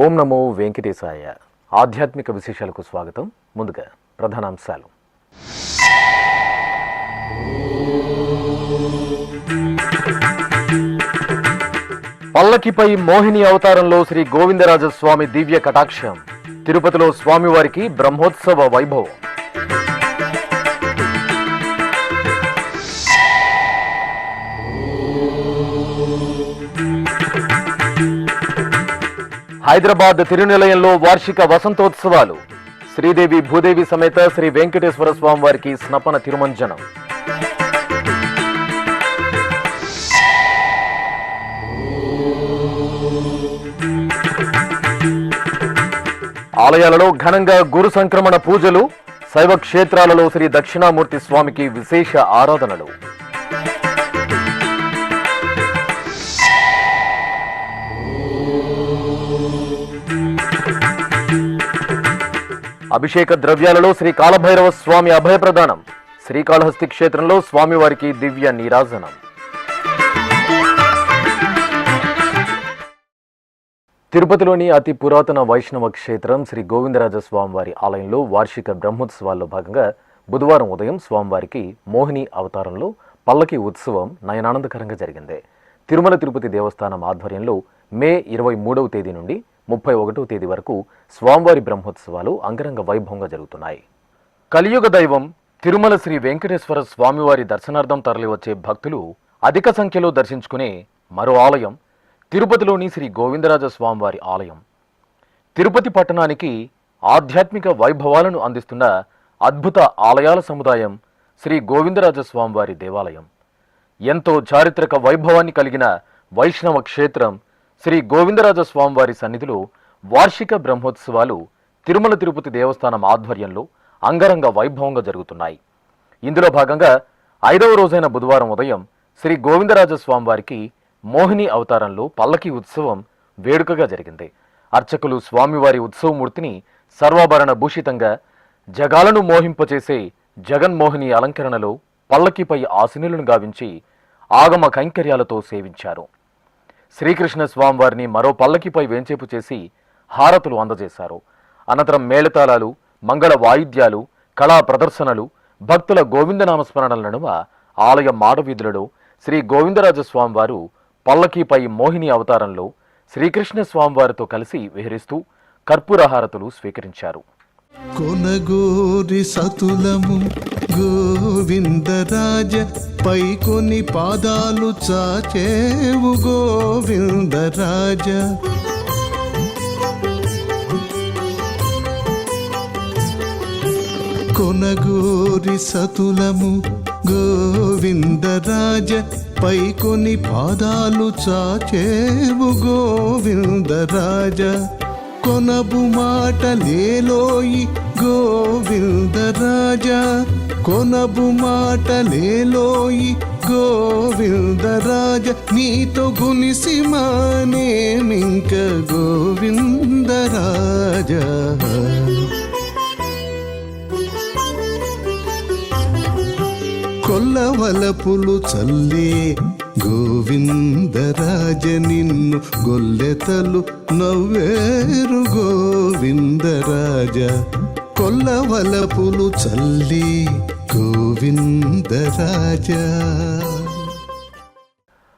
ఓం నమో వెంకటేశాయ. ఆధ్యాత్మిక విశేషాలకు స్వాగతం. ముందుగా ప్రధానాంశాలు. పల్లకిపై మోహిని అవతారంలో శ్రీ గోవిందరాజస్వామి దివ్య కటాక్షం. తిరుపతిలో స్వామివారికి బ్రహ్మోత్సవ వైభవం. హైదరాబాద్ తిరునిలయంలో వార్షిక వసంతోత్సవాలు. శ్రీదేవి భూదేవి సమేత శ్రీ వెంకటేశ్వర స్వామి వారికి స్నపన తిరుమంజనం. ఆలయాలలో ఘనంగా గురు సంక్రమణ పూజలు. శైవ క్షేత్రాలలో శ్రీ దక్షిణామూర్తి స్వామికి విశేష ఆరాధనలు. అభిషేక ద్రవ్యాలలో శ్రీ కాలభైరవ స్వామి అభయప్రదానం. శ్రీకాళహస్తి క్షేత్రంలో స్వామివారికి దివ్య నీరాజనం. తిరుపతిలోని అతి పురాతన వైష్ణవ క్షేత్రం శ్రీ గోవిందరాజస్వామివారి ఆలయంలో వార్షిక బ్రహ్మోత్సవాల్లో భాగంగా బుధవారం ఉదయం స్వామివారికి మోహిని అవతారంలో పల్లకి ఉత్సవం నయనానందకరంగా జరిగింది. తిరుమల తిరుపతి దేవస్థానం ఆధ్వర్యంలో మే 23వ తేదీ నుండి 31వ తేదీ వరకు స్వామివారి బ్రహ్మోత్సవాలు అంగరంగ వైభవంగా జరుగుతున్నాయి. కలియుగ దైవం తిరుమల శ్రీ వెంకటేశ్వర స్వామివారి దర్శనార్థం తరలివచ్చే భక్తులు అధిక సంఖ్యలో దర్శించుకునే మరో ఆలయం తిరుపతిలోని శ్రీ గోవిందరాజ స్వామివారి ఆలయం. తిరుపతి పట్టణానికి ఆధ్యాత్మిక వైభవాలను అందిస్తున్న అద్భుత ఆలయాల సముదాయం శ్రీ గోవిందరాజ స్వామివారి దేవాలయం. ఎంతో చారిత్రక వైభవాన్ని కలిగిన వైష్ణవ క్షేత్రం శ్రీ గోవిందరాజ స్వామివారి సన్నిధిలో వార్షిక బ్రహ్మోత్సవాలు తిరుమల తిరుపతి దేవస్థానం ఆధ్వర్యంలో అంగరంగ వైభవంగా జరుగుతున్నాయి. ఇందులో భాగంగా 5వ రోజైన బుధవారం ఉదయం శ్రీ గోవిందరాజ స్వామివారికి మోహిని అవతారంలో పల్లకి ఉత్సవం వేడుకగా జరిగింది. అర్చకులు స్వామివారి ఉత్సవమూర్తిని సర్వాభరణ భూషితంగా జగాలను మోహింపచేసే జగన్మోహిని అలంకరణలో పల్లకిపై ఆసీనులను గావించి ఆగమ కైంకర్యాలతో సేవించారు. శ్రీకృష్ణ స్వామివారిని మరో పల్లకిపై వేంచేపు చేసి హారతులు అందజేశారు. అనంతరం మేళతాళాలు, మంగళ వాయిద్యాలు, కళా ప్రదర్శనలు, భక్తుల గోవిందనామస్మరణల నడుమ ఆలయ మాడవీధులలో శ్రీ గోవిందరాజ స్వామివారు పల్లకిపై మోహిని అవతారంలో శ్రీకృష్ణ స్వామివారితో కలిసి విహరిస్తూ కర్పూర హారతులు స్వీకరించారు. కొనగోరి సతులము గోవిందరాజ పై కొన్ని పాదాలు చాచేవు గోవిందరాజ. కొనగోరి సతులము గోవిందరాజ పై కొన్ని పాదాలు చాచేవు గోవిందరాజ. కొనబు మాటలేలోయి గోవిందరాజ, కొనబు మాటలేలోయి గోవిందరాజ. నీతో గునిసి మానేమింక గోవిందరాజ. కొల్లవలపులు చల్లే గోవిందరాజ, నిన్ను గొల్లెతలు నవ్వేరు గోవిందరాజ. కొల్లవలపులు చల్లే గోవిందరాజ.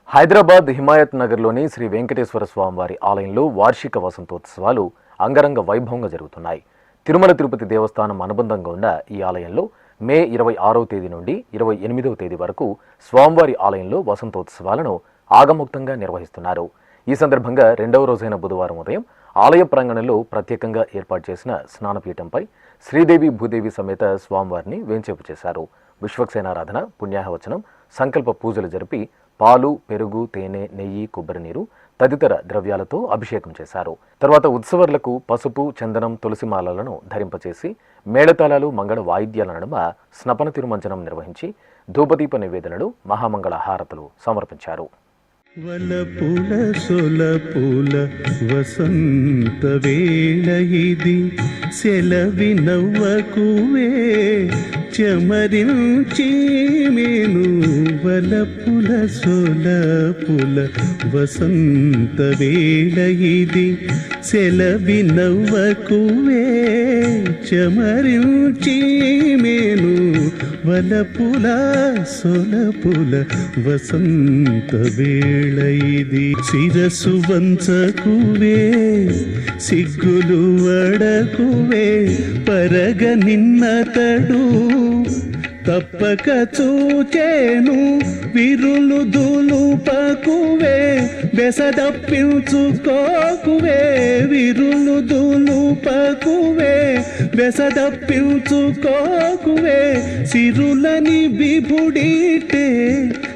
హైదరాబాద్ హిమాయత్ నగర్లోని శ్రీ వెంకటేశ్వర స్వామివారి ఆలయంలో వార్షిక వసంతోత్సవాలు అంగరంగ వైభవంగా జరుగుతున్నాయి. తిరుమల తిరుపతి దేవస్థానం అనుబంధంగా ఉన్న ఈ ఆలయంలో మే 26వ తేదీ నుండి 28వ తేదీ వరకు స్వామివారి ఆలయంలో వసంతోత్సవాలను ఆగముక్తంగా నిర్వహిస్తున్నారు. ఈ సందర్భంగా 2వ రోజైన బుధవారం ఉదయం ఆలయ ప్రాంగణంలో ప్రత్యేకంగా ఏర్పాటు చేసిన స్నానపీఠంపై శ్రీదేవి భూదేవి సమేత స్వామివారిని వేంచేపు చేశారు. విశ్వక్సేనారాధన, పుణ్యాహవచనం, సంకల్ప పూజలు జరిపి పాలు, పెరుగు, తేనె, నెయ్యి, కొబ్బరి నీరు తదితర ద్రవ్యాలతో అభిషేకం చేశారు. తర్వాత ఉత్సవర్లకు పసుపు, చందనం, తులసిమాలలను ధరింపచేసి మేళతాళాలు, మంగళ వాయిద్యాల నడుమ స్నపన తిరుమంజనం నిర్వహించి ధూపదీప నివేదనలు, మహామంగళ హారతులు సమర్పించారు. వలపుల సొలపుల వసంత వేళ ఇది, సెలవినవ్వకువే చెమరించి మేను. వలపుల సొలపుల వసంత వేళ ఇది, సెలవినవ్వకువే చెమరించి మేను. వలపుల సొలపుల వసంత వేళ ఇది, శిరసు వంచకువే సిగ్గులు వడకువే, పరగ నిన్నతడు తప్పక చూచేను. విరులు దులుపకువే బెసదప్పించుకోకువే, విరులు దులుపకువే బెసదప్పించుకోకువే, సిరులని బిభుడిటే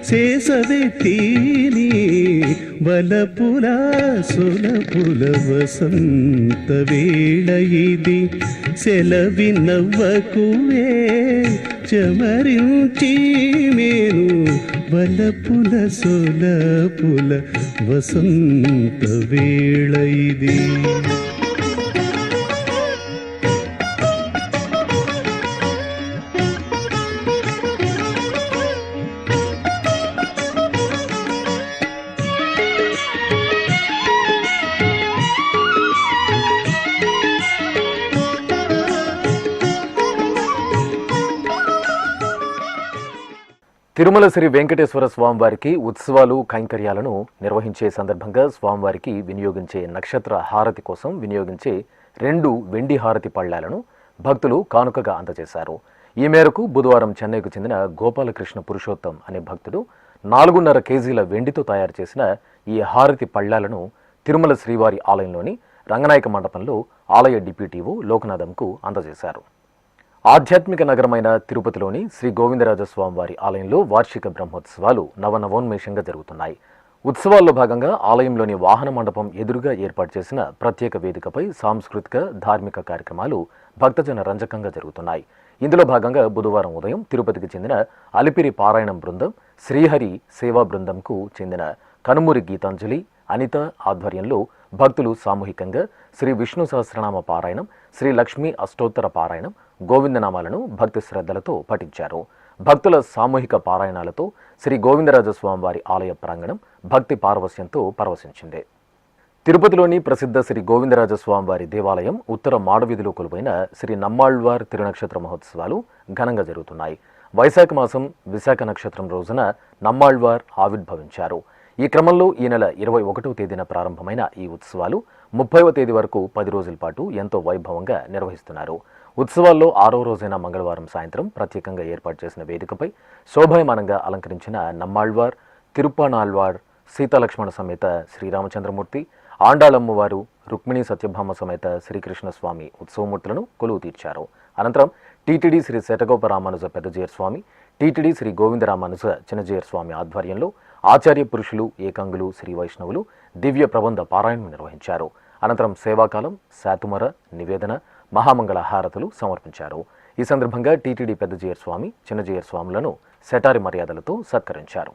శేషవెట్టిని. వలపుల సొలపుల వసంత వేళ ఇది, సెలవినవ్వకువే చెమరించి మేను. వలపుల సొలపుల వసంత వేళ ఇది. తిరుమల శ్రీ వెంకటేశ్వర స్వామివారికి ఉత్సవాలు, కైంకర్యాలను నిర్వహించే సందర్భంగా స్వామివారికి వినియోగించే నక్షత్ర హారతి కోసం వినియోగించే 2 వెండి హారతి పళ్ళాలను భక్తులు కానుకగా అందజేశారు. ఈ మేరకు బుధవారం చెన్నైకు చెందిన గోపాలకృష్ణ పురుషోత్తం అనే భక్తుడు 4.5 కేజీల వెండితో తయారు చేసిన ఈ హారతి పళ్ళాలను తిరుమల శ్రీవారి ఆలయంలోని రంగనాయక మండపంలో ఆలయ డిప్యూటీఓ లోకనాథంకు అందజేశారు. ఆధ్యాత్మిక నగరమైన తిరుపతిలోని శ్రీ గోవిందరాజస్వామివారి ఆలయంలో వార్షిక బ్రహ్మోత్సవాలు నవనవోన్మేషంగా జరుగుతున్నాయి. ఉత్సవాల్లో భాగంగా ఆలయంలోని వాహన మండపం ఎదురుగా ఏర్పాటు చేసిన ప్రత్యేక వేదికపై సాంస్కృతిక, ధార్మిక కార్యక్రమాలు భక్తజన రంజకంగా జరుగుతున్నాయి. ఇందులో భాగంగా బుధవారం ఉదయం తిరుపతికి చెందిన అలిపిరి పారాయణం బృందం, శ్రీహరి సేవా బృందంకు చెందిన కనుమూరి గీతాంజలి, అనిత ఆధ్వర్యంలో భక్తులు సామూహికంగా శ్రీ విష్ణు సహస్రనామ పారాయణం, శ్రీ లక్ష్మీ అష్టోత్తర పారాయణం, గోవిందనామాలను భక్తి శ్రద్ధలతో పఠించారు. భక్తుల సామూహిక పారాయణాలతో శ్రీ గోవిందరాజస్వామివారి ఆలయ ప్రాంగణం భక్తి పారవస్యంతో పరవశించింది. తిరుపతిలోని ప్రసిద్ధ శ్రీ గోవిందరాజస్వామివారి దేవాలయం ఉత్తర మాడవీధిలో కొలువైన శ్రీ నమ్మాళ్వార్ తిరునక్షత్ర మహోత్సవాలు ఘనంగా జరుగుతున్నాయి. వైశాఖ మాసం విశాఖ నక్షత్రం రోజున నమ్మాళ్వార్ ఆవిర్భవించారు. ఈ క్రమంలో ఈ నెల 21వ తేదీన ప్రారంభమైన ఈ ఉత్సవాలు 30వ తేదీ వరకు 10 రోజుల పాటు ఎంతో వైభవంగా నిర్వహిస్తున్నారు. ఉత్సవాల్లో 6వ రోజైన మంగళవారం సాయంత్రం ప్రత్యేకంగా ఏర్పాటు చేసిన వేదికపై శోభాయమానంగా అలంకరించిన నమ్మాళ్వార్, తిరుప్పానాళ్వార్, సీతాలక్ష్మణ సమేత శ్రీరామచంద్రమూర్తి, ఆండాళమ్మవారు, రుక్మిణీ సత్యభామ సమేత శ్రీకృష్ణస్వామి ఉత్సవమూర్తులను కొలువు తీర్చారు. అనంతరం టీటీడీ శ్రీ శటగోప రామానుజ పెద్దజీయర్ స్వామి, టీటీడీ శ్రీ గోవింద రామానుజ చిన్నజీయర్ స్వామి ఆధ్వర్యంలో ఆచార్య పురుషులు, ఏకాంగులు, శ్రీ వైష్ణవులు దివ్య ప్రబంధ పారాయణం నిర్వహించారు. అనంతరం సేవాకాలం, శాతుమర, నివేదన, మహామంగళ హారతులు సమర్పించారు. ఈ సందర్భంగా టీటీడీ పెద్దజీయర్ స్వామి, చిన్నజీయర్ స్వాములను శటారి మర్యాదలతో సత్కరించారు.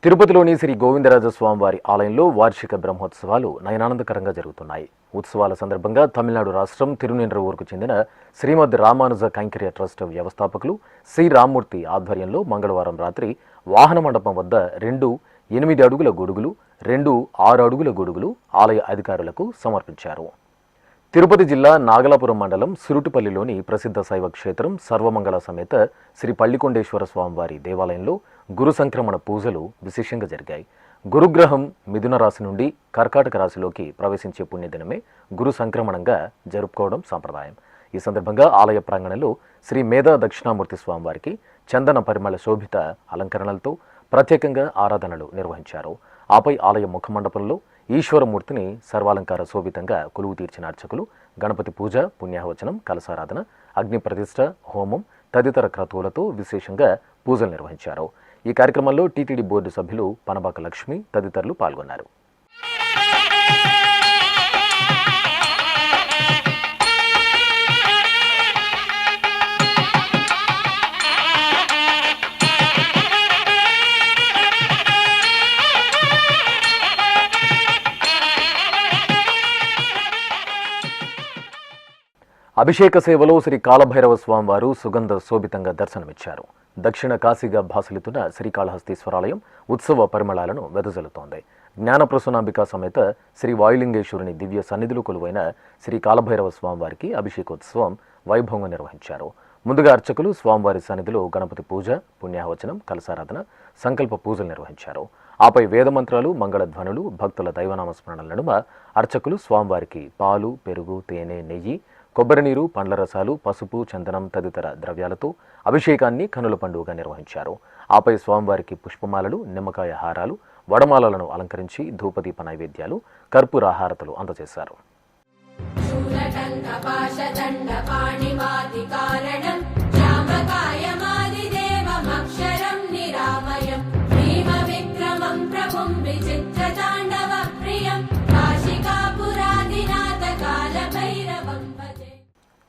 తిరుపతిలోని శ్రీ గోవిందరాజస్వామివారి ఆలయంలో వార్షిక బ్రహ్మోత్సవాలు నయనానందకరంగా జరుగుతున్నాయి. ఉత్సవాల సందర్భంగా తమిళనాడు రాష్ట్రం తిరునెండ్రవూరుకు చెందిన శ్రీమద్ రామానుజ కైంకర్య ట్రస్ట్ వ్యవస్థాపకులు శ్రీ రామ్మూర్తి ఆధ్వర్యంలో మంగళవారం రాత్రి వాహన మండపం వద్ద 2 8 అడుగుల గొడుగులు, 2 6 అడుగుల గొడుగులు ఆలయ అధికారులకు సమర్పించారు. తిరుపతి జిల్లా నాగలాపురం మండలం సురుటుపల్లిలోని ప్రసిద్ధ శైవ క్షేత్రం సర్వమంగళ సమేత శ్రీ పల్లికొండేశ్వర స్వామివారి దేవాలయంలో గురు సంక్రమణ పూజలు విశేషంగా జరిగాయి. గురుగ్రహం మిథున రాశి నుండి కర్కాటక రాశిలోకి ప్రవేశించే పుణ్యదినమే గురు సంక్రమణంగా జరుపుకోవడం సంప్రదాయం. ఈ సందర్భంగా ఆలయ ప్రాంగణంలో శ్రీ మేధా దక్షిణామూర్తి స్వామివారికి చందన పరిమళ శోభిత అలంకరణలతో ప్రత్యేకంగా ఆరాధనలు నిర్వహించారు. ఆపై ఆలయ ముఖమండపంలో ఈశ్వరమూర్తిని సర్వాలంకార శోభితంగా కొలువు తీర్చిన అర్చకులు గణపతి పూజ, పుణ్యాహవచనం, కలసారాధన, అగ్ని ప్రతిష్ఠ, హోమం తదితర క్రతువులతో విశేషంగా పూజలు నిర్వహించారు. ఈ కార్యక్రమంలో టీటీడీ బోర్డు సభ్యులు పనబాక లక్ష్మి తదితరులు పాల్గొన్నారు. అభిషేక సేవలో శ్రీ కాళభైరవ స్వామివారు సుగంధ శోభితంగా దర్శనమిచ్చారు. దక్షిణ కాశీగా భాసలితున్న శ్రీకాళహస్తీశ్వరాలయం ఉత్సవ పరిమళాలను వెదజల్లుతోంది. జ్ఞానప్రసూనాంబికా సమేత శ్రీ వాయులింగేశ్వరుని దివ్య సన్నిధిలో కొలువైన శ్రీ కాళభైరవ స్వామివారికి అభిషేకోత్సవం వైభవంగా నిర్వహించారు. ముందుగా అర్చకులు స్వామివారి సన్నిధిలో గణపతి పూజ, పుణ్యాహవచనం, కలశారాధన, సంకల్ప పూజలు నిర్వహించారు. ఆపై వేదమంత్రాలు, మంగళధ్వనులు, భక్తుల దైవనామస్మరణల నడుమ అర్చకులు స్వామివారికి పాలు, పెరుగు, తేనె, నెయ్యి, కొబ్బరి నీరు, పండ్ల రసాలు, పసుపు, చందనం తదితర ద్రవ్యాలతో అభిషేకాన్ని కనుల పండుగగా నిర్వహించారు. ఆపై స్వామివారికి పుష్పమాలలు, నిమ్మకాయ హారాలు, వడమాలలను అలంకరించి ధూపదీప నైవేద్యాలు, కర్పూర హారతులు అందజేశారు.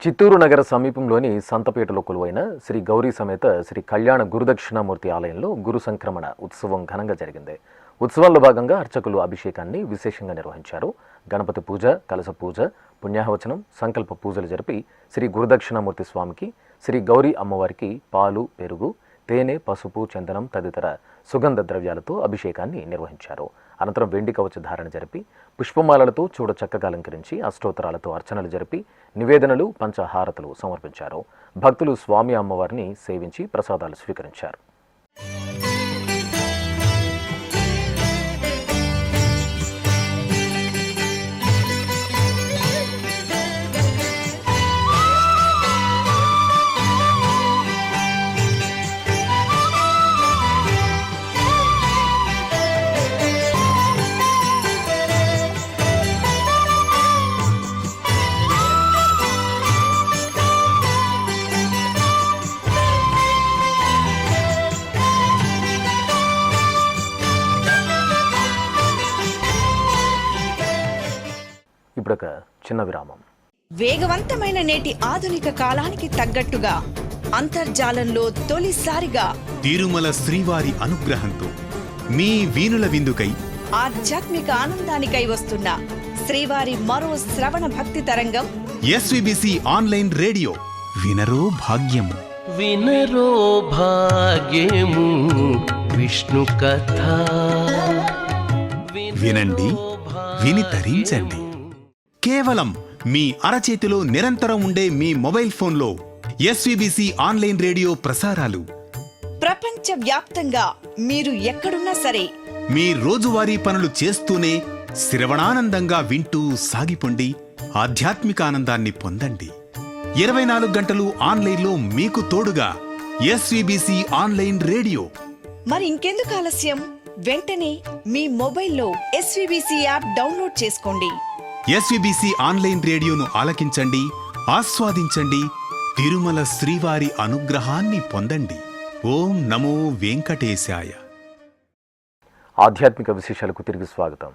చిత్తూరు నగర సమీపంలోని సంతపేటలో కొలువైన శ్రీ గౌరీ సమేత శ్రీ కళ్యాణ గురుదక్షిణామూర్తి ఆలయంలో గురు సంక్రమణ ఉత్సవం ఘనంగా జరిగింది. ఉత్సవంలో భాగంగా అర్చకులు అభిషేకాన్ని విశేషంగా నిర్వహించారు. గణపతి పూజ, కలశ పూజ, పుణ్యాహవచనం, సంకల్ప పూజలు జరిపి శ్రీ గురుదక్షిణామూర్తి స్వామికి, శ్రీ గౌరీ అమ్మవారికి పాలు, పెరుగు, తేనె, పసుపు, చందనం తదితర సుగంధ ద్రవ్యాలతో అభిషేకాన్ని నిర్వహించారు. అనంతరం వెండి కవచ ధారణ జరిపి పుష్పమాలలతో చూడ చక్కగా అలంకరించి అష్టోత్తరాలతో అర్చనలు జరిపి నివేదనలు, పంచహారతులు సమర్పించారు. భక్తులు స్వామి అమ్మవారిని సేవించి ప్రసాదాలు స్వీకరించారు. ఇప్పుడొక చిన్న విరామం. వేగవంతమైన నేటి ఆధునిక కాలానికి తగ్గట్టుగా అంతర్జాలంలో తొలిసారిగా తిరుమల శ్రీవారి అనుగ్రహంతో మీ వీణుల విందుకై ఆధ్యాత్మిక ఆనందానికై వస్తున్న శ్రీవారి మరో శ్రవణ భక్తి తరంగం ఎస్విబిసి ఆన్లైన్ రేడియో. వినరో భాగ్యము, వినరో భాగ్యము విష్ణు కథ. వినండి, విని తరించండి. కేవలం మీ అరచేతిలో నిరంతరం ఉండే మీ మొబైల్ ఫోన్లో ఎస్విబిసి ఆన్లైన్ రేడియో ప్రసారాలు ప్రపంచ వ్యాప్తంగా మీరు ఎక్కడున్నా సరే మీ రోజువారీ పనులు చేస్తూనే శ్రవణానందంగా వింటూ సాగిపోండి. ఆధ్యాత్మిక ఆనందాన్ని పొందండి. 24 గంటలు ఆన్లైన్లో మీకు తోడుగా ఎస్విబిసి ఆన్లైన్ రేడియో. మరి ఇంకెందుకు ఆలస్యం? వెంటనే మీ మొబైల్లో ఎస్విబిసి యాప్ డౌన్లోడ్ చేసుకోండి. ఎస్విబిసి ఆన్లైన్ రేడియోను ఆలకించండి, ఆస్వాదించండి. తిరుమల శ్రీవారి అనుగ్రహాన్ని పొందండి. ఓం నమో వెంకటేశాయ. ఆధ్యాత్మిక విశేషాలకు తిరిగి స్వాగతం.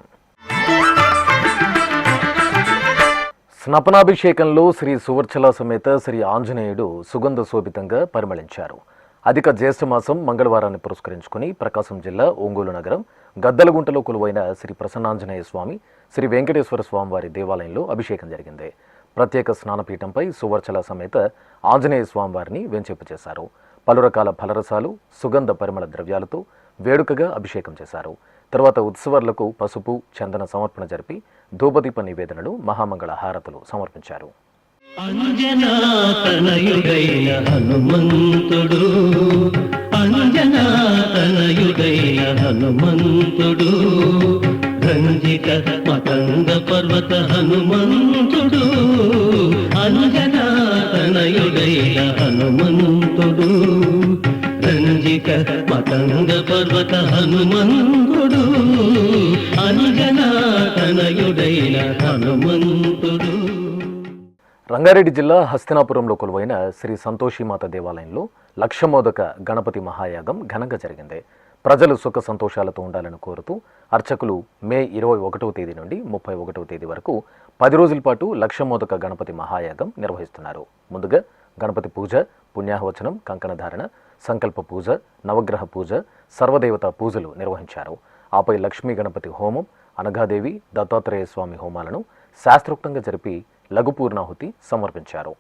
స్నపనాభిషేకంలో శ్రీ సువర్చల సమేత శ్రీ ఆంజనేయుడు సుగంధ శోభితంగా పరిమళించారు. అధిక జ్యేష్ఠమాసం మంగళవారాన్ని పురస్కరించుకుని ప్రకాశం జిల్లా ఒంగోలు నగరం గద్దలగుంటలో కొలువైన శ్రీ ప్రసన్నాంజనేయ స్వామి, శ్రీ వెంకటేశ్వర స్వామివారి దేవాలయంలో అభిషేకం జరిగింది. ప్రత్యేక స్నానపీఠంపై సువర్చల సమేత ఆంజనేయ స్వామివారిని వెంచేపు చేశారు. పలు రకాల ఫలరసాలు, సుగంధ పరిమళ ద్రవ్యాలతో వేడుకగా అభిషేకం చేశారు. తర్వాత ఉత్సవాలకు పసుపు, చందన సమర్పణ జరిపి ధూపదీప నివేదనలు, మహామంగళ హారతులు సమర్పించారు. అంజనాతనయుడైన హనుమంతుడు, అంజనాతనయుడైన హనుమంతుడు, రంజిత మతంగ పర్వత హనుమంతుడు, అంజనాతనయుడైన హనుమంతుడు, రంజిత మతంగ పర్వత హనుమంతుడు, అంజనాతనయుడైన హనుమంతుడు. రంగ రంగారెడ్డి జిల్లా హస్తినాపురంలో కొలువైన శ్రీ సంతోషిమాత దేవాలయంలో లక్షమోదక గణపతి మహాయాగం ఘనంగా జరిగింది. ప్రజలు సుఖ సంతోషాలతో ఉండాలని కోరుతూ అర్చకులు మే 21వ తేదీ నుండి 31వ తేదీ వరకు 10 రోజుల పాటు లక్షమోదక గణపతి మహాయాగం నిర్వహిస్తున్నారు. ముందుగా గణపతి పూజ, పుణ్యాహవచనం, కంకణధారణ, సంకల్ప పూజ, నవగ్రహ పూజ, సర్వదేవత పూజలు నిర్వహించారు. ఆపై లక్ష్మీ గణపతి హోమం, అనఘాదేవి, దత్తాత్రేయ స్వామి హోమాలను శాస్త్రోక్తంగా జరిపి లఘుపూర్ణాహుతి సమర్పించారు.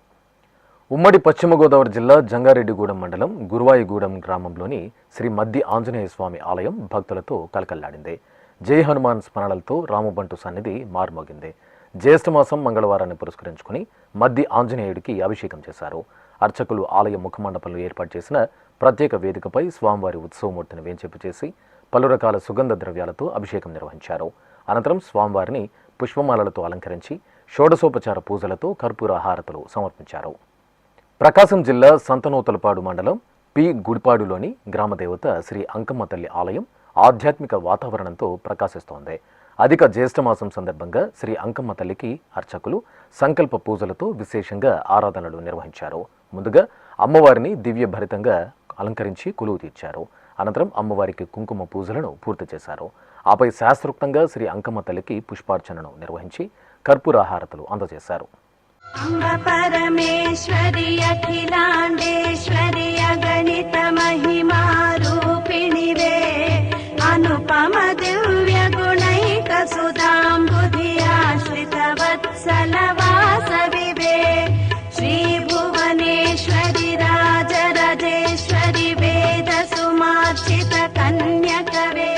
ఉమ్మడి పశ్చిమ గోదావరి జిల్లా జంగారెడ్డిగూడెం మండలం గురువాయిగూడెం గ్రామంలోని శ్రీ మద్ది ఆంజనేయ స్వామి ఆలయం భక్తులతో కలకల్లాడింది. జై హనుమాన్ స్మరణలతో రామబంటు సన్నిధి మారుమోగింది. జ్యేష్ఠమాసం మంగళవారాన్ని పురస్కరించుకుని మద్ది ఆంజనేయుడికి అభిషేకం చేశారు. అర్చకులు ఆలయ ముఖమండపంలో ఏర్పాటు చేసిన ప్రత్యేక వేదికపై స్వామివారి ఉత్సవమూర్తిని వేంచేపు చేసి పలు రకాల సుగంధ ద్రవ్యాలతో అభిషేకం నిర్వహించారు. అనంతరం స్వామివారిని పుష్పమాలలతో అలంకరించి షోడశోపచార పూజలతో కర్పూర హారతులు సమర్పించారు. ప్రకాశం జిల్లా సంతనూతలపాడు మండలం పి గుడిపాడులోని గ్రామదేవత శ్రీ అంకమ్మ తల్లి ఆలయం ఆధ్యాత్మిక వాతావరణంతో ప్రకాశిస్తోంది. అధిక జ్యేష్ఠమాసం సందర్భంగా శ్రీ అంకమ్మ తల్లికి అర్చకులు సంకల్ప పూజలతో విశేషంగా ఆరాధనలు నిర్వహించారు. ముందుగా అమ్మవారిని దివ్య భరితంగా అలంకరించి కొలువు తీర్చారు. అనంతరం అమ్మవారికి కుంకుమ పూజలను పూర్తి చేశారు. ఆపై శాస్త్రోక్తంగా శ్రీ అంకమ్మ తల్లికి పుష్పార్చనను నిర్వహించి కర్పూర హారతులు అందజేశారు. అంబ పరమేశ్వరి అఖిలాండేశ్వరి అగణిత మహిమా రూపిణివే అనుపమ దివ్య గుణైక సుధాంబుధి ఆశ్రిత వత్సల వాసవివే శ్రీ భువనేశ్వరి రాజరాజేశ్వరి వేద సుమార్చిత కన్యకవే.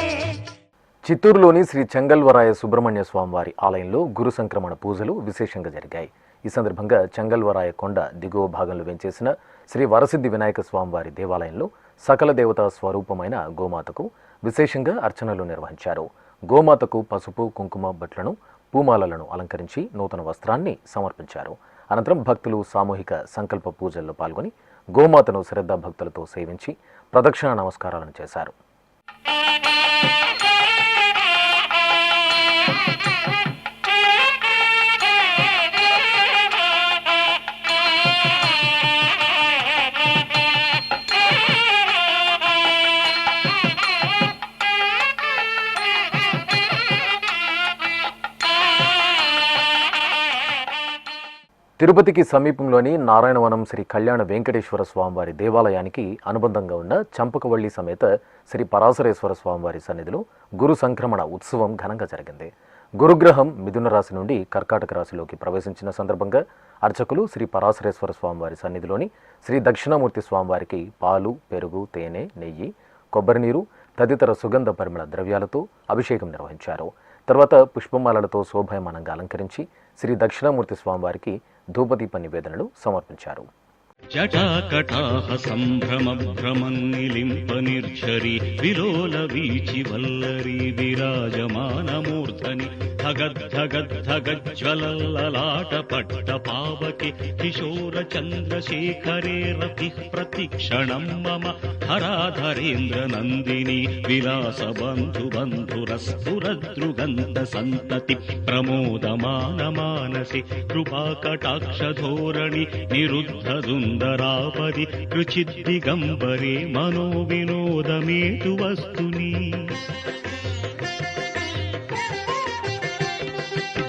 చిత్తూరులోని శ్రీ చెంగల్వరాయ సుబ్రహ్మణ్య స్వామివారి ఆలయంలో గురు సంక్రమణ పూజలు విశేషంగా జరిగాయి. ఈ సందర్భంగా చెంగల్వరాయ కొండ దిగువ భాగంలో వెంచేసిన శ్రీ వరసిద్ధి వినాయక స్వామివారి దేవాలయంలో సకల దేవతా స్వరూపమైన గోమాతకు విశేషంగా అర్చనలు నిర్వహించారు. గోమాతకు పసుపు, కుంకుమ బట్లను, పూమాలలను అలంకరించి నూతన వస్త్రాన్ని సమర్పించారు. అనంతరం భక్తులు సామూహిక సంకల్ప పూజల్లో పాల్గొని గోమాతను శ్రద్ధా భక్తులతో సేవించి ప్రదక్షిణ నమస్కారాలను చేశారు. తిరుపతికి సమీపంలోని నారాయణవనం శ్రీ కళ్యాణ వెంకటేశ్వర స్వామివారి దేవాలయానికి అనుబంధంగా ఉన్న చంపకవల్లి సమేత శ్రీ పరాశరేశ్వర స్వామివారి సన్నిధిలో గురు సంక్రమణ ఉత్సవం ఘనంగా జరిగింది. గురుగ్రహం మిథున రాశి నుండి కర్కాటక రాశిలోకి ప్రవేశించిన సందర్భంగా అర్చకులు శ్రీ పరాశరేశ్వర స్వామివారి సన్నిధిలోని శ్రీ దక్షిణామూర్తి స్వామివారికి పాలు, పెరుగు, తేనె, నెయ్యి, కొబ్బరి నీరు తదితర సుగంధ పరిమళ ద్రవ్యాలతో అభిషేకం నిర్వహించారు. తర్వాత పుష్పమాలలతో శోభాయమానంగా అలంకరించి శ్రీ దక్షిణామూర్తి స్వామివారికి ధూపదీప నివేదనలు సమర్పించారు. జటాకటాహ సంభ్రమ భ్రమన్నిలింప నిర్ఝరి విలోల వీచి వల్లరి విరాజమానమూర్ధని ధగద్ధగద్ధగజ్వలల్లలాట పట్ట పావకి కిశోర చంద్రశేఖరే రతి ప్రతిక్షణం మమ హరాధరేంద్ర నందిని విలాస బంధు బంధురస్ఫురదృగంత సంతతి ప్రమోదమాన మానసి కృపాకటాక్ష ధోరణి నిరుద్ధ సుందరాపది రుచిద్దిగంబరే మనో వినోదమేతు వస్తుని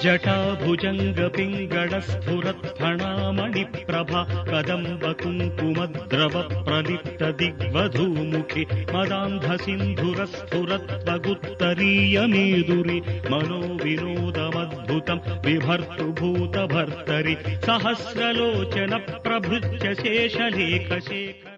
జటాభుజంగ పింగళ స్ఫురత్ఫణామణి ప్రభా కదంబ కుంకుమద్రవ ప్రలిప్త దిగ్వధూముఖి మదాంధ సింధుర స్ఫురత్వగుత్తరీయ మేదురి మనో వినోదమద్భుతం విభర్తు భూత భర్తరి సహస్రలోచన ప్రభృత్య శేషలేఖ శేఖర.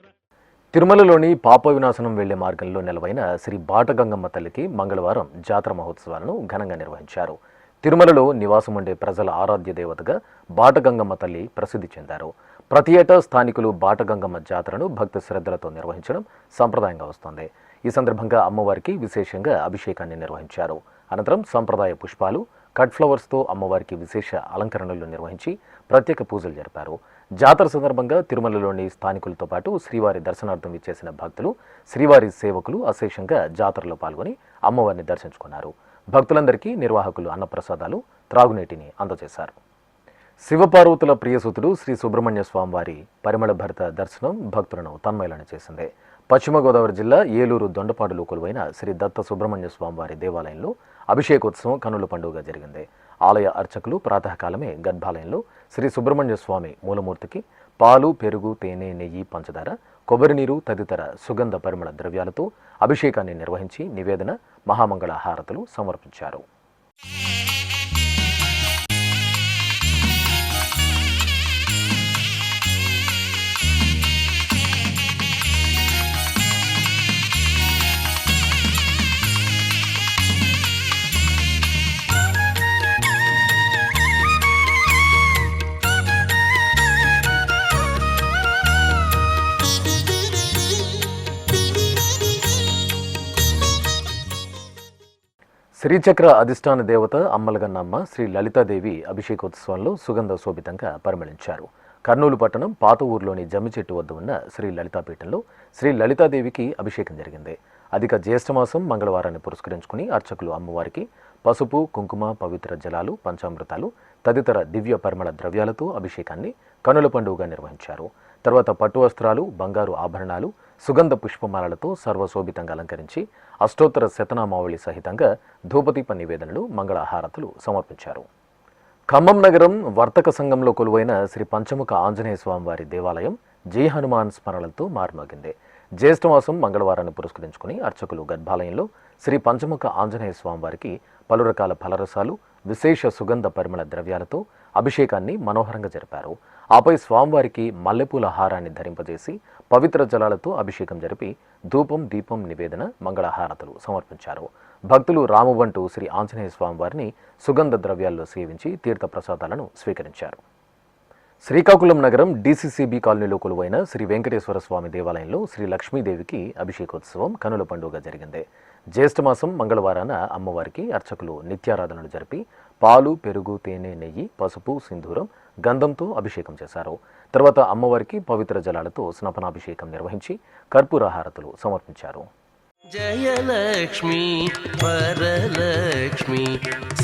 తిరుమలలోని పాప వినాశనం వెళ్లే మార్గంలో నెలవైన శ్రీ బాటగంగమ్మ తల్లికి మంగళవారం జాతర మహోత్సవాలను ఘనంగా నిర్వహించారు. తిరుమలలో నివాసముండే ప్రజల ఆరాధ్య దేవతగా బాటగంగమ్మ తల్లి ప్రసిద్ధి చెందారు. ప్రతి ఏటా స్థానికులు బాటగంగమ్మ జాతరను భక్తి శ్రద్ధలతో నిర్వహించడం సంప్రదాయంగా వస్తోంది. ఈ సందర్భంగా అమ్మవారికి విశేషంగా అభిషేకాన్ని నిర్వహించారు. అనంతరం సంప్రదాయ పుష్పాలు, కట్ ఫ్లవర్స్తో అమ్మవారికి విశేష అలంకరణలు నిర్వహించి ప్రత్యేక పూజలు జరిపారు. జాతర సందర్భంగా తిరుమలలోని స్థానికులతో పాటు శ్రీవారి దర్శనార్థం ఇచ్చేసిన భక్తులు, శ్రీవారి సేవకులు అశేషంగా జాతరలో పాల్గొని అమ్మవారిని దర్శించుకున్నారు. భక్తులందరికీ నిర్వాహకులు అన్నప్రసాదాలు, త్రాగునీటిని అందజేశారు. శివపార్వతుల ప్రియసుతుడు శ్రీ సుబ్రహ్మణ్య స్వామివారి పరిమళ భరిత దర్శనం భక్తులను తన్మయలను చేసింది. పశ్చిమ గోదావరి జిల్లా ఏలూరు దొండపాడులో కొలువైన శ్రీ దత్త సుబ్రహ్మణ్య స్వామివారి దేవాలయంలో అభిషేకోత్సవం కన్నుల పండుగ జరిగింది. ఆలయ అర్చకులు ప్రాతకాలమే గర్భాలయంలో శ్రీ సుబ్రహ్మణ్య స్వామి మూలమూర్తికి పాలు, పెరుగు, తేనె, నెయ్యి, పంచదార, కొబ్బరి నీరు తదితర సుగంధ పరిమళ ద్రవ్యాలతో అభిషేకాన్ని నిర్వహించి నివేదన, మహామంగళ హారతులు సమర్పించారు. శ్రీచక్ర అధిష్టాన దేవత అమ్మలగన్నమ్మ శ్రీ లలితాదేవి అభిషేకోత్సవంలో సుగంధ శోభితంగా పరిమళించారు. కర్నూలు పట్టణం పాత ఊర్లోని జమ్మి చెట్టు వద్ద ఉన్న శ్రీ లలితాపీఠంలో శ్రీ లలితాదేవికి అభిషేకం జరిగింది. అధిక జ్యేష్ఠమాసం మంగళవారాన్ని పురస్కరించుకుని అర్చకులు అమ్మవారికి పసుపు, కుంకుమ, పవిత్ర జలాలు, పంచామృతాలు తదితర దివ్య పరిమళ ద్రవ్యాలతో అభిషేకాన్ని కనుల పండుగగా నిర్వహించారు. తర్వాత పట్టు వస్త్రాలు, బంగారు ఆభరణాలు, సుగంధ పుష్పమాలలతో సర్వశోభితంగా అలంకరించి అష్టోత్తర శతనామావళి సహితంగా ధూపదీప నివేదనలు, మంగళహారతులు సమర్పించారు. ఖమ్మం నగరం వర్తక సంఘంలో కొలువైన శ్రీ పంచముఖ ఆంజనేయ స్వామివారి దేవాలయం జై హనుమాన్ స్మరణలతో మారుమోగింది. జ్యేష్ఠమాసం మంగళవారాన్ని పురస్కరించుకుని అర్చకులు గర్భాలయంలో శ్రీ పంచముఖ ఆంజనేయ స్వామివారికి పలు రకాల ఫలరసాలు, విశేష సుగంధ పరిమళ ద్రవ్యాలతో అభిషేకాన్ని మనోహరంగా జరిపారు. ఆపై స్వామివారికి మల్లెపూల హారాన్ని ధరింపజేసి పవిత్ర జలాలతో అభిషేకం జరిపి ధూపం, దీపం నివేదన, మంగళహారతులు సమర్పించారు. భక్తులు రామువంటూ శ్రీ ఆంజనేయ స్వామివారిని సుగంధ ద్రవ్యాల్లో సేవించి తీర్థ ప్రసాదాలను స్వీకరించారు. శ్రీకాకుళం నగరం డీసీసీబీ కాలనీలో కొలువైన శ్రీ వెంకటేశ్వర స్వామి దేవాలయంలో శ్రీ లక్ష్మీదేవికి అభిషేకోత్సవం కనుల పండుగ జరిగింది. జ్యేష్ఠమాసం మంగళవారాన అమ్మవారికి అర్చకులు నిత్యారాధనలు జరిపి పాలు, పెరుగు, తేనె, నెయ్యి, పసుపు, సింధూరం, గంధంతో అభిషేకం చేశారు. తర్వాత అమ్మవారికి పవిత్ర జలాలతో స్నపనాభిషేకం నిర్వహించి కర్పూర హారతులు సమర్పించారు. జయలక్ష్మి వరలక్ష్మి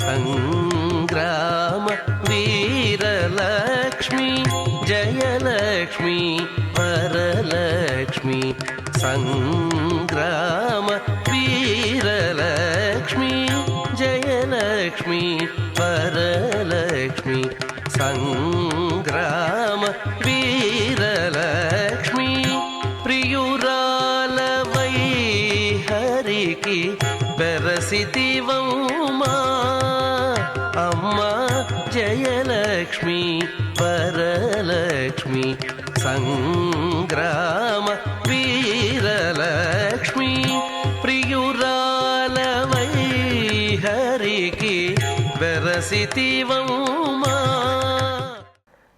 సంగ్రామ వీరలక్ష్మి జయలక్ష్మి వరలక్ష్మి సంగ్రామ వీరలక్ష్మి జయలక్ష్మి వరలక్ష్మి సంగ్రామ వీరలక్ష్మి ప్రియురాలవై హరికి బెరసితివౌమా అమ్మా జయలక్ష్మి వరలక్ష్మి సంగ్రామ వీరలక్ష్మి ప్రియురాలవై హరికి బెరసితివౌమా.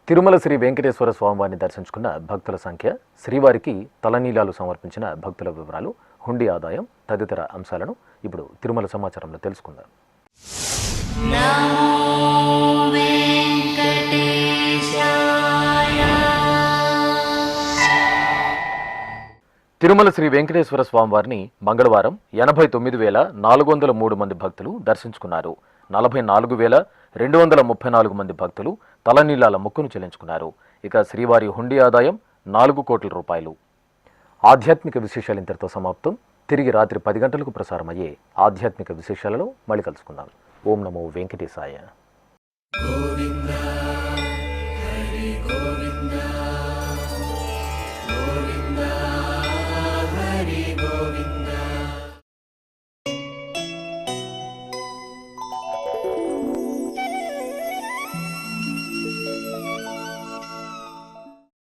తిరుమల శ్రీ వెంకటేశ్వర స్వామివారిని దర్శించుకున్న భక్తుల సంఖ్య, శ్రీవారికి తలనీలాలు సమర్పించిన భక్తుల వివరాలు, హుండీ ఆదాయం తదితర అంశాలను ఇప్పుడు తిరుమల సమాచారంలో తెలుసుకుందాం. తిరుమల శ్రీ వెంకటేశ్వర స్వామివారిని మంగళవారం 89,403 మంది భక్తులు దర్శించుకున్నారు. 44,234 మంది భక్తులు తలనీలాల మొక్కును చెల్లించుకున్నారు. ఇక శ్రీవారి హుండీ ఆదాయం 4 కోట్ల రూపాయలు. ఆధ్యాత్మిక విశేషాలు ఇంతటితో సమాప్తం. తిరిగి రాత్రి 10 గంటలకు ప్రసారమయ్యే ఆధ్యాత్మిక విశేషాలలో మళ్ళీ కలుసుకుందాం. ఓం నమో వెంకటేశాయ.